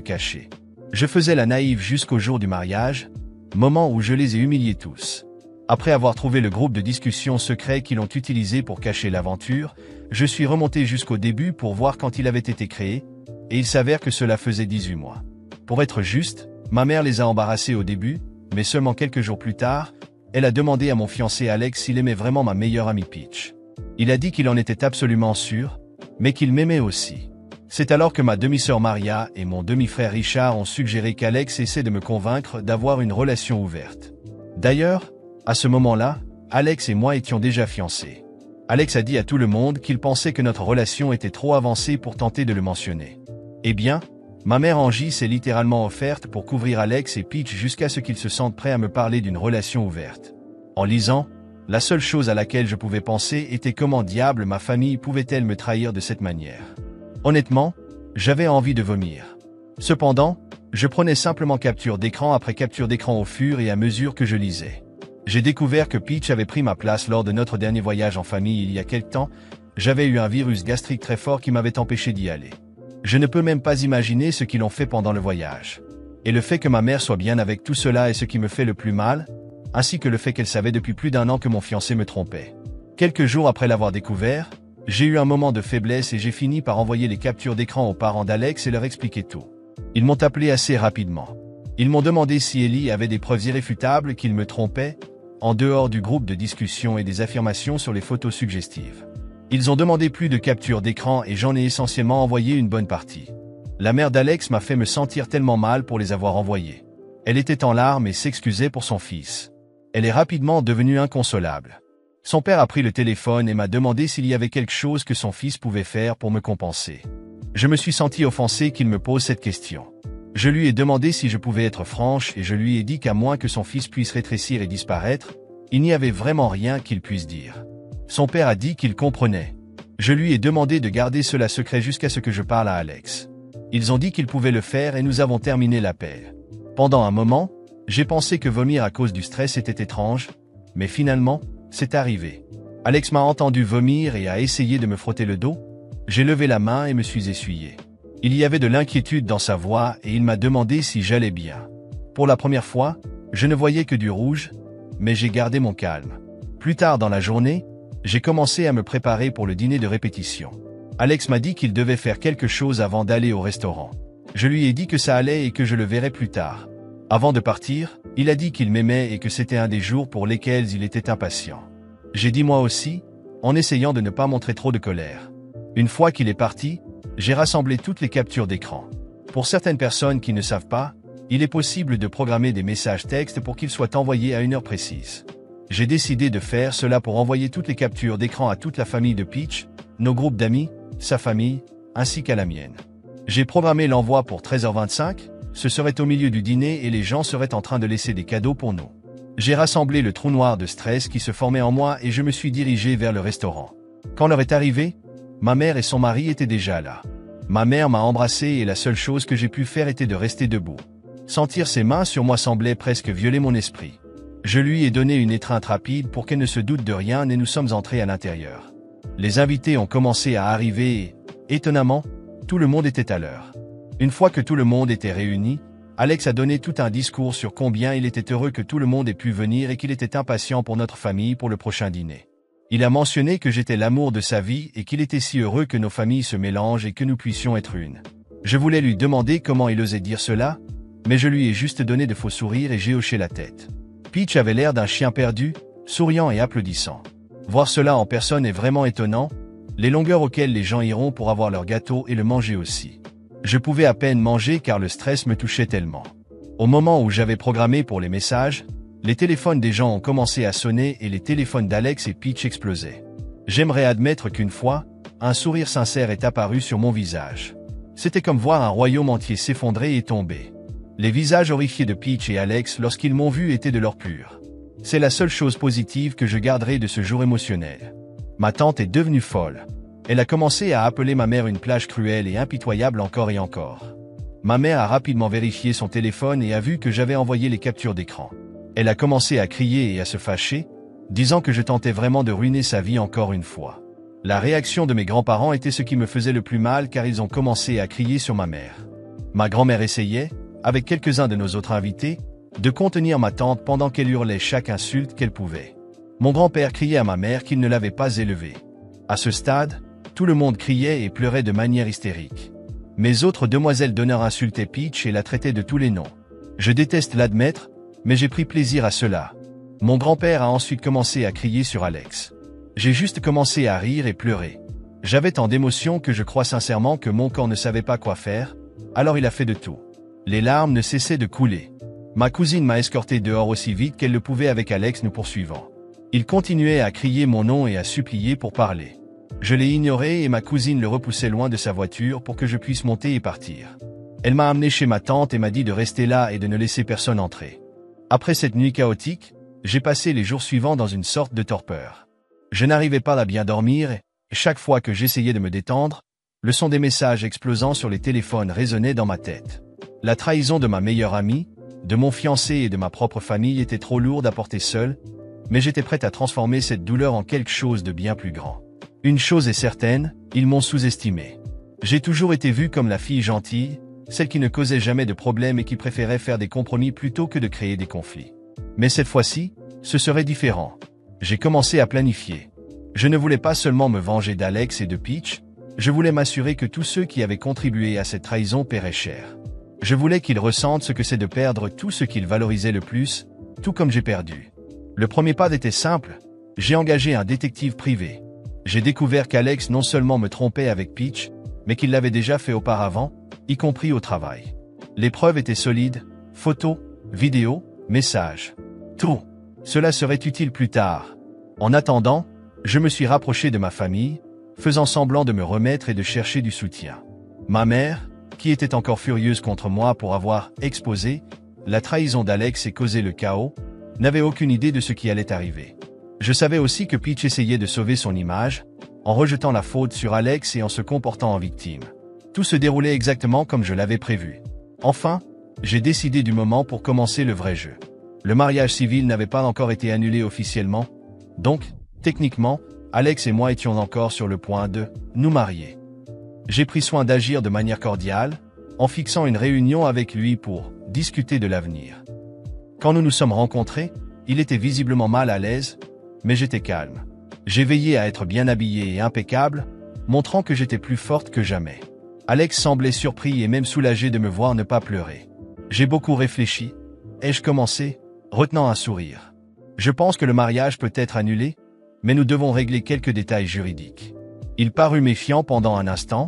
cachés. Je faisais la naïve jusqu'au jour du mariage, moment où je les ai humiliés tous. Après avoir trouvé le groupe de discussion secret qu'ils ont utilisé pour cacher l'aventure, je suis remonté jusqu'au début pour voir quand il avait été créé, et il s'avère que cela faisait 18 mois. Pour être juste, ma mère les a embarrassés au début, mais seulement quelques jours plus tard, elle a demandé à mon fiancé Alex s'il aimait vraiment ma meilleure amie Peach. Il a dit qu'il en était absolument sûr, mais qu'il m'aimait aussi. C'est alors que ma demi-sœur Maria et mon demi-frère Richard ont suggéré qu'Alex essaie de me convaincre d'avoir une relation ouverte. D'ailleurs, à ce moment-là, Alex et moi étions déjà fiancés. Alex a dit à tout le monde qu'il pensait que notre relation était trop avancée pour tenter de le mentionner. Eh bien, ma mère Angie s'est littéralement offerte pour couvrir Alex et Peach jusqu'à ce qu'ils se sentent prêts à me parler d'une relation ouverte. En lisant, la seule chose à laquelle je pouvais penser était comment diable ma famille pouvait-elle me trahir de cette manière. Honnêtement, j'avais envie de vomir. Cependant, je prenais simplement capture d'écran après capture d'écran au fur et à mesure que je lisais. J'ai découvert que Peach avait pris ma place lors de notre dernier voyage en famille il y a quelque temps. J'avais eu un virus gastrique très fort qui m'avait empêché d'y aller. Je ne peux même pas imaginer ce qu'ils ont fait pendant le voyage. Et le fait que ma mère soit bien avec tout cela est ce qui me fait le plus mal, ainsi que le fait qu'elle savait depuis plus d'1 an que mon fiancé me trompait. Quelques jours après l'avoir découvert, j'ai eu un moment de faiblesse et j'ai fini par envoyer les captures d'écran aux parents d'Alex et leur expliquer tout. Ils m'ont appelé assez rapidement. Ils m'ont demandé si Ellie avait des preuves irréfutables qu'il me trompait, en dehors du groupe de discussion et des affirmations sur les photos suggestives. Ils ont demandé plus de captures d'écran et j'en ai essentiellement envoyé une bonne partie. La mère d'Alex m'a fait me sentir tellement mal pour les avoir envoyés. Elle était en larmes et s'excusait pour son fils. Elle est rapidement devenue inconsolable. Son père a pris le téléphone et m'a demandé s'il y avait quelque chose que son fils pouvait faire pour me compenser. Je me suis senti offensé qu'il me pose cette question. Je lui ai demandé si je pouvais être franche et je lui ai dit qu'à moins que son fils puisse rétrécir et disparaître, il n'y avait vraiment rien qu'il puisse dire. Son père a dit qu'il comprenait. Je lui ai demandé de garder cela secret jusqu'à ce que je parle à Alex. Ils ont dit qu'ils pouvaient le faire et nous avons terminé l'appel. Pendant un moment, j'ai pensé que vomir à cause du stress était étrange, mais finalement, c'est arrivé. Alex m'a entendu vomir et a essayé de me frotter le dos. J'ai levé la main et me suis essuyé. Il y avait de l'inquiétude dans sa voix et il m'a demandé si j'allais bien. Pour la première fois, je ne voyais que du rouge, mais j'ai gardé mon calme. Plus tard dans la journée, j'ai commencé à me préparer pour le dîner de répétition. Alex m'a dit qu'il devait faire quelque chose avant d'aller au restaurant. Je lui ai dit que ça allait et que je le verrais plus tard. Avant de partir, il a dit qu'il m'aimait et que c'était un des jours pour lesquels il était impatient. J'ai dit moi aussi, en essayant de ne pas montrer trop de colère. Une fois qu'il est parti, j'ai rassemblé toutes les captures d'écran. Pour certaines personnes qui ne savent pas, il est possible de programmer des messages textes pour qu'ils soient envoyés à une heure précise. J'ai décidé de faire cela pour envoyer toutes les captures d'écran à toute la famille de Peach, nos groupes d'amis, sa famille, ainsi qu'à la mienne. J'ai programmé l'envoi pour 13h25, ce serait au milieu du dîner et les gens seraient en train de laisser des cadeaux pour nous. J'ai rassemblé le trou noir de stress qui se formait en moi et je me suis dirigé vers le restaurant. Quand l'heure est arrivée, ma mère et son mari étaient déjà là. Ma mère m'a embrassé et la seule chose que j'ai pu faire était de rester debout. Sentir ses mains sur moi semblait presque violer mon esprit. Je lui ai donné une étreinte rapide pour qu'elle ne se doute de rien et nous sommes entrés à l'intérieur. Les invités ont commencé à arriver et, étonnamment, tout le monde était à l'heure. Une fois que tout le monde était réuni, Alex a donné tout un discours sur combien il était heureux que tout le monde ait pu venir et qu'il était impatient pour notre famille pour le prochain dîner. Il a mentionné que j'étais l'amour de sa vie et qu'il était si heureux que nos familles se mélangent et que nous puissions être une. Je voulais lui demander comment il osait dire cela, mais je lui ai juste donné de faux sourires et j'ai hoché la tête. Peach avait l'air d'un chien perdu, souriant et applaudissant. Voir cela en personne est vraiment étonnant, les longueurs auxquelles les gens iront pour avoir leur gâteau et le manger aussi. Je pouvais à peine manger car le stress me touchait tellement. Au moment où j'avais programmé pour les messages, les téléphones des gens ont commencé à sonner et les téléphones d'Alex et Peach explosaient. J'aimerais admettre qu'une fois, un sourire sincère est apparu sur mon visage. C'était comme voir un royaume entier s'effondrer et tomber. Les visages horrifiés de Peach et Alex lorsqu'ils m'ont vu étaient de l'or pur. C'est la seule chose positive que je garderai de ce jour émotionnel. Ma tante est devenue folle. Elle a commencé à appeler ma mère une plage cruelle et impitoyable encore et encore. Ma mère a rapidement vérifié son téléphone et a vu que j'avais envoyé les captures d'écran. Elle a commencé à crier et à se fâcher, disant que je tentais vraiment de ruiner sa vie encore une fois. La réaction de mes grands-parents était ce qui me faisait le plus mal car ils ont commencé à crier sur ma mère. Ma grand-mère essayait, avec quelques-uns de nos autres invités, de contenir ma tante pendant qu'elle hurlait chaque insulte qu'elle pouvait. Mon grand-père criait à ma mère qu'il ne l'avait pas élevée. À ce stade, tout le monde criait et pleurait de manière hystérique. Mes autres demoiselles d'honneur insultaient Peach et la traitaient de tous les noms. Je déteste l'admettre, mais j'ai pris plaisir à cela. Mon grand-père a ensuite commencé à crier sur Alex. J'ai juste commencé à rire et pleurer. J'avais tant d'émotions que je crois sincèrement que mon corps ne savait pas quoi faire, alors il a fait de tout. Les larmes ne cessaient de couler. Ma cousine m'a escorté dehors aussi vite qu'elle le pouvait avec Alex nous poursuivant. Il continuait à crier mon nom et à supplier pour parler. Je l'ai ignoré et ma cousine le repoussait loin de sa voiture pour que je puisse monter et partir. Elle m'a amené chez ma tante et m'a dit de rester là et de ne laisser personne entrer. Après cette nuit chaotique, j'ai passé les jours suivants dans une sorte de torpeur. Je n'arrivais pas à bien dormir et chaque fois que j'essayais de me détendre, le son des messages explosant sur les téléphones résonnait dans ma tête. La trahison de ma meilleure amie, de mon fiancé et de ma propre famille était trop lourde à porter seule, mais j'étais prête à transformer cette douleur en quelque chose de bien plus grand. Une chose est certaine, ils m'ont sous-estimé. J'ai toujours été vue comme la fille gentille, celle qui ne causait jamais de problèmes et qui préférait faire des compromis plutôt que de créer des conflits. Mais cette fois-ci, ce serait différent. J'ai commencé à planifier. Je ne voulais pas seulement me venger d'Alex et de Peach, je voulais m'assurer que tous ceux qui avaient contribué à cette trahison paieraient cher. Je voulais qu'ils ressentent ce que c'est de perdre tout ce qu'ils valorisaient le plus, tout comme j'ai perdu. Le premier pas était simple, j'ai engagé un détective privé. J'ai découvert qu'Alex non seulement me trompait avec Peach, mais qu'il l'avait déjà fait auparavant, y compris au travail. Les preuves étaient solides, photos, vidéos, messages. Tout. Cela serait utile plus tard. En attendant, je me suis rapproché de ma famille, faisant semblant de me remettre et de chercher du soutien. Ma mère, qui était encore furieuse contre moi pour avoir exposé la trahison d'Alex et causé le chaos, n'avait aucune idée de ce qui allait arriver. Je savais aussi que Peach essayait de sauver son image, en rejetant la faute sur Alex et en se comportant en victime. Tout se déroulait exactement comme je l'avais prévu. Enfin, j'ai décidé du moment pour commencer le vrai jeu. Le mariage civil n'avait pas encore été annulé officiellement, donc, techniquement, Alex et moi étions encore sur le point de nous marier. J'ai pris soin d'agir de manière cordiale, en fixant une réunion avec lui pour discuter de l'avenir. Quand nous nous sommes rencontrés, il était visiblement mal à l'aise, mais j'étais calme. J'ai veillé à être bien habillé et impeccable, montrant que j'étais plus forte que jamais. Alex semblait surpris et même soulagé de me voir ne pas pleurer. J'ai beaucoup réfléchi. Ai-je commencé, retenant un sourire. Je pense que le mariage peut être annulé, mais nous devons régler quelques détails juridiques. Il parut méfiant pendant un instant,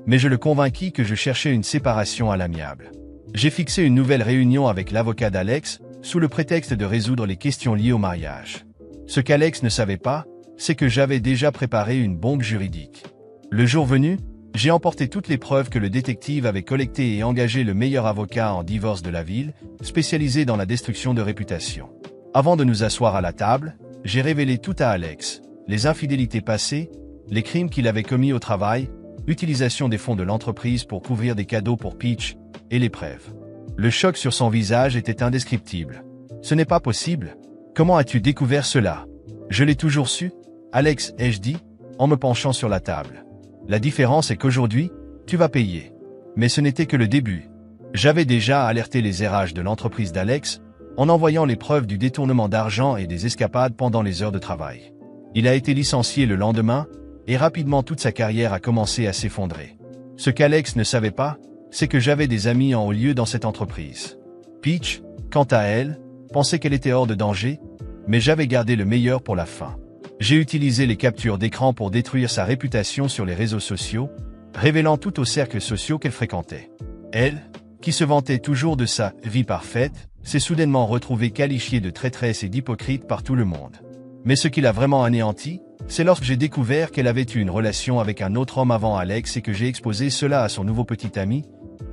mais je le convainquis que je cherchais une séparation à l'amiable. J'ai fixé une nouvelle réunion avec l'avocat d'Alex, sous le prétexte de résoudre les questions liées au mariage. Ce qu'Alex ne savait pas, c'est que j'avais déjà préparé une bombe juridique. Le jour venu, j'ai emporté toutes les preuves que le détective avait collectées et engagé le meilleur avocat en divorce de la ville, spécialisé dans la destruction de réputation. Avant de nous asseoir à la table, j'ai révélé tout à Alex, les infidélités passées, les crimes qu'il avait commis au travail, l'utilisation des fonds de l'entreprise pour couvrir des cadeaux pour Peach, et les preuves. Le choc sur son visage était indescriptible. Ce n'est pas possible. Comment as-tu découvert cela? Je l'ai toujours su, Alex, ai-je dit, en me penchant sur la table. La différence est qu'aujourd'hui, tu vas payer. Mais ce n'était que le début. J'avais déjà alerté les RH de l'entreprise d'Alex, en envoyant les preuves du détournement d'argent et des escapades pendant les heures de travail. Il a été licencié le lendemain, et rapidement toute sa carrière a commencé à s'effondrer. Ce qu'Alex ne savait pas, c'est que j'avais des amis en haut lieu dans cette entreprise. Peach, quant à elle, pensait qu'elle était hors de danger, mais j'avais gardé le meilleur pour la fin. J'ai utilisé les captures d'écran pour détruire sa réputation sur les réseaux sociaux, révélant tout aux cercles sociaux qu'elle fréquentait. Elle, qui se vantait toujours de sa vie parfaite, s'est soudainement retrouvée qualifiée de traîtresse et d'hypocrite par tout le monde. Mais ce qui l'a vraiment anéanti, c'est lorsque j'ai découvert qu'elle avait eu une relation avec un autre homme avant Alex et que j'ai exposé cela à son nouveau petit ami,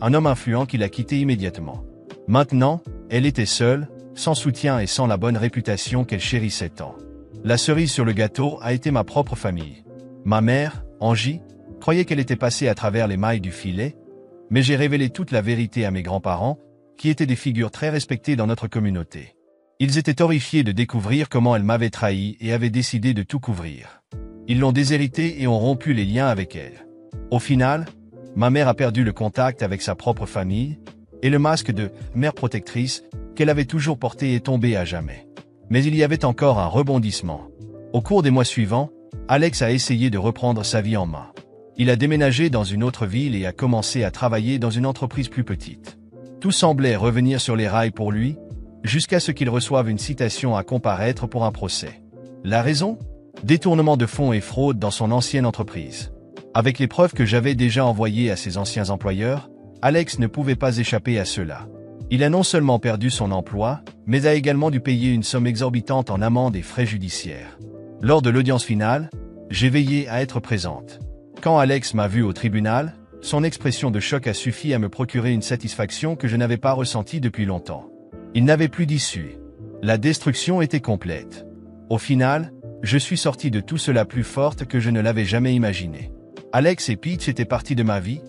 un homme influent qui l'a quitté immédiatement. Maintenant, elle était seule, sans soutien et sans la bonne réputation qu'elle chérissait tant. La cerise sur le gâteau a été ma propre famille. Ma mère, Angie, croyait qu'elle était passée à travers les mailles du filet, mais j'ai révélé toute la vérité à mes grands-parents, qui étaient des figures très respectées dans notre communauté. Ils étaient horrifiés de découvrir comment elle m'avait trahi et avaient décidé de tout couvrir. Ils l'ont déshéritée et ont rompu les liens avec elle. Au final, Ma mère a perdu le contact avec sa propre famille, et le masque de mère protectrice qu'elle avait toujours porté est tombé à jamais. Mais il y avait encore un rebondissement. Au cours des mois suivants, Alex a essayé de reprendre sa vie en main. Il a déménagé dans une autre ville et a commencé à travailler dans une entreprise plus petite. Tout semblait revenir sur les rails pour lui, jusqu'à ce qu'il reçoive une citation à comparaître pour un procès. La raison ? Détournement de fonds et fraude dans son ancienne entreprise. Avec les preuves que j'avais déjà envoyées à ses anciens employeurs, Alex ne pouvait pas échapper à cela. Il a non seulement perdu son emploi, mais a également dû payer une somme exorbitante en amendes et frais judiciaires. Lors de l'audience finale, j'ai veillé à être présente. Quand Alex m'a vu au tribunal, son expression de choc a suffi à me procurer une satisfaction que je n'avais pas ressentie depuis longtemps. Il n'avait plus d'issue. La destruction était complète. Au final, je suis sorti de tout cela plus forte que je ne l'avais jamais imaginé. Alex et Peach étaient partis de ma vie,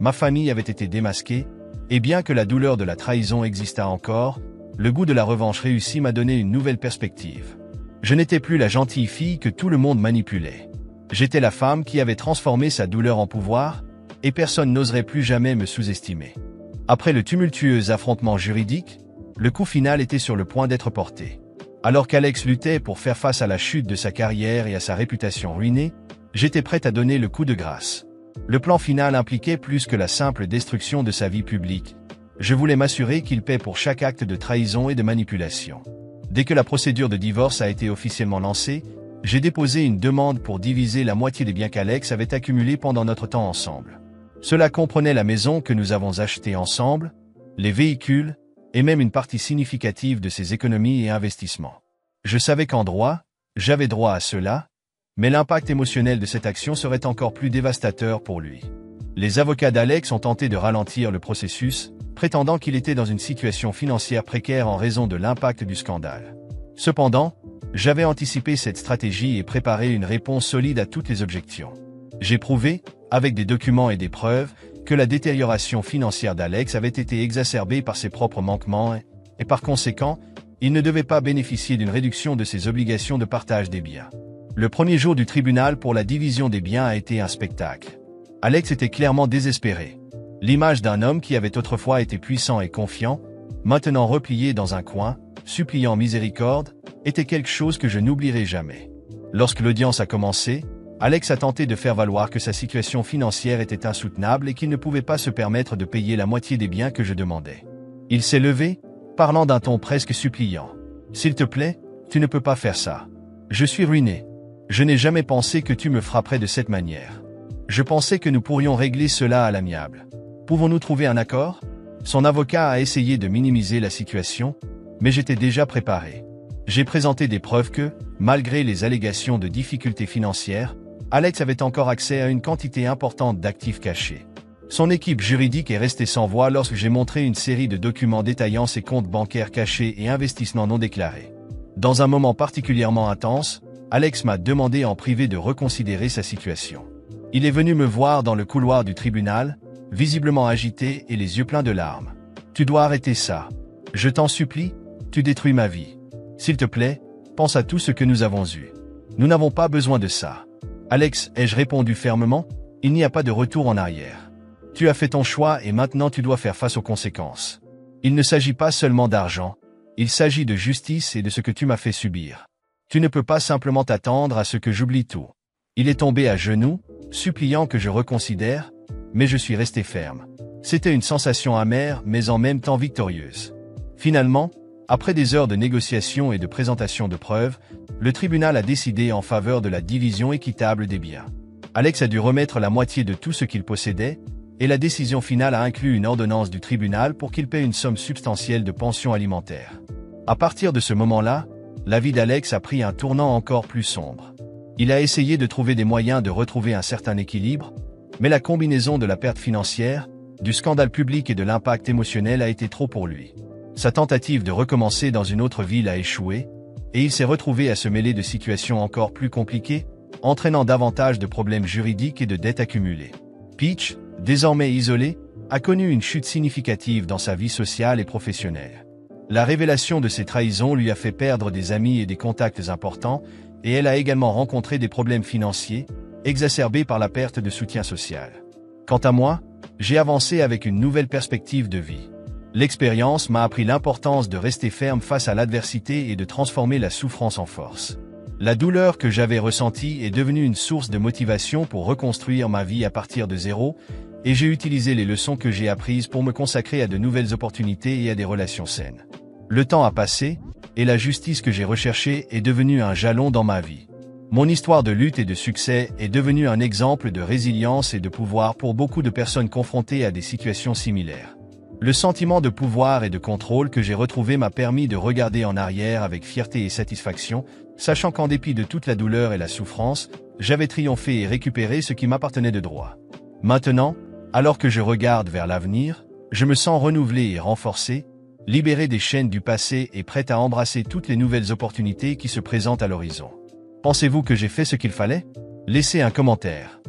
ma famille avait été démasquée, et bien que la douleur de la trahison existât encore, le goût de la revanche réussie m'a donné une nouvelle perspective. Je n'étais plus la gentille fille que tout le monde manipulait. J'étais la femme qui avait transformé sa douleur en pouvoir, et personne n'oserait plus jamais me sous-estimer. Après le tumultueux affrontement juridique, le coup final était sur le point d'être porté. Alors qu'Alex luttait pour faire face à la chute de sa carrière et à sa réputation ruinée, j'étais prête à donner le coup de grâce. Le plan final impliquait plus que la simple destruction de sa vie publique. Je voulais m'assurer qu'il paie pour chaque acte de trahison et de manipulation. Dès que la procédure de divorce a été officiellement lancée, j'ai déposé une demande pour diviser la moitié des biens qu'Alex avait accumulés pendant notre temps ensemble. Cela comprenait la maison que nous avons achetée ensemble, les véhicules, et même une partie significative de ses économies et investissements. Je savais qu'en droit, j'avais droit à cela, mais l'impact émotionnel de cette action serait encore plus dévastateur pour lui. Les avocats d'Alex ont tenté de ralentir le processus, prétendant qu'il était dans une situation financière précaire en raison de l'impact du scandale. Cependant, j'avais anticipé cette stratégie et préparé une réponse solide à toutes les objections. J'ai prouvé, avec des documents et des preuves, que la détérioration financière d'Alex avait été exacerbée par ses propres manquements et par conséquent, il ne devait pas bénéficier d'une réduction de ses obligations de partage des biens. Le premier jour du tribunal pour la division des biens a été un spectacle. Alex était clairement désespéré. L'image d'un homme qui avait autrefois été puissant et confiant, maintenant replié dans un coin, suppliant miséricorde, était quelque chose que je n'oublierai jamais. Lorsque l'audience a commencé, Alex a tenté de faire valoir que sa situation financière était insoutenable et qu'il ne pouvait pas se permettre de payer la moitié des biens que je demandais. Il s'est levé, parlant d'un ton presque suppliant. « S'il te plaît, tu ne peux pas faire ça. Je suis ruiné. Je n'ai jamais pensé que tu me frapperais de cette manière. Je pensais que nous pourrions régler cela à l'amiable. Pouvons-nous trouver un accord ?» Son avocat a essayé de minimiser la situation, mais j'étais déjà préparé. J'ai présenté des preuves que, malgré les allégations de difficultés financières, Alex avait encore accès à une quantité importante d'actifs cachés. Son équipe juridique est restée sans voix lorsque j'ai montré une série de documents détaillant ses comptes bancaires cachés et investissements non déclarés. Dans un moment particulièrement intense, Alex m'a demandé en privé de reconsidérer sa situation. Il est venu me voir dans le couloir du tribunal, visiblement agité et les yeux pleins de larmes. « Tu dois arrêter ça. Je t'en supplie, tu détruis ma vie. S'il te plaît, pense à tout ce que nous avons eu. Nous n'avons pas besoin de ça. » Alex, ai-je répondu fermement, il n'y a pas de retour en arrière. Tu as fait ton choix et maintenant tu dois faire face aux conséquences. Il ne s'agit pas seulement d'argent, il s'agit de justice et de ce que tu m'as fait subir. Tu ne peux pas simplement t'attendre à ce que j'oublie tout. Il est tombé à genoux, suppliant que je reconsidère, mais je suis resté ferme. C'était une sensation amère mais en même temps victorieuse. Finalement, après des heures de négociation et de présentation de preuves, le tribunal a décidé en faveur de la division équitable des biens. Alex a dû remettre la moitié de tout ce qu'il possédait, et la décision finale a inclus une ordonnance du tribunal pour qu'il paie une somme substantielle de pension alimentaire. À partir de ce moment-là, la vie d'Alex a pris un tournant encore plus sombre. Il a essayé de trouver des moyens de retrouver un certain équilibre, mais la combinaison de la perte financière, du scandale public et de l'impact émotionnel a été trop pour lui. Sa tentative de recommencer dans une autre ville a échoué, et il s'est retrouvé à se mêler de situations encore plus compliquées, entraînant davantage de problèmes juridiques et de dettes accumulées. Peach, désormais isolée, a connu une chute significative dans sa vie sociale et professionnelle. La révélation de ses trahisons lui a fait perdre des amis et des contacts importants, et elle a également rencontré des problèmes financiers, exacerbés par la perte de soutien social. Quant à moi, J'ai avancé avec une nouvelle perspective de vie. L'expérience m'a appris l'importance de rester ferme face à l'adversité et de transformer la souffrance en force. La douleur que j'avais ressentie est devenue une source de motivation pour reconstruire ma vie à partir de zéro, et j'ai utilisé les leçons que j'ai apprises pour me consacrer à de nouvelles opportunités et à des relations saines. Le temps a passé, et la justice que j'ai recherchée est devenue un jalon dans ma vie. Mon histoire de lutte et de succès est devenue un exemple de résilience et de pouvoir pour beaucoup de personnes confrontées à des situations similaires. Le sentiment de pouvoir et de contrôle que j'ai retrouvé m'a permis de regarder en arrière avec fierté et satisfaction, sachant qu'en dépit de toute la douleur et la souffrance, j'avais triomphé et récupéré ce qui m'appartenait de droit. Maintenant, alors que je regarde vers l'avenir, je me sens renouvelé et renforcé, libéré des chaînes du passé et prêt à embrasser toutes les nouvelles opportunités qui se présentent à l'horizon. Pensez-vous que j'ai fait ce qu'il fallait? Laissez un commentaire.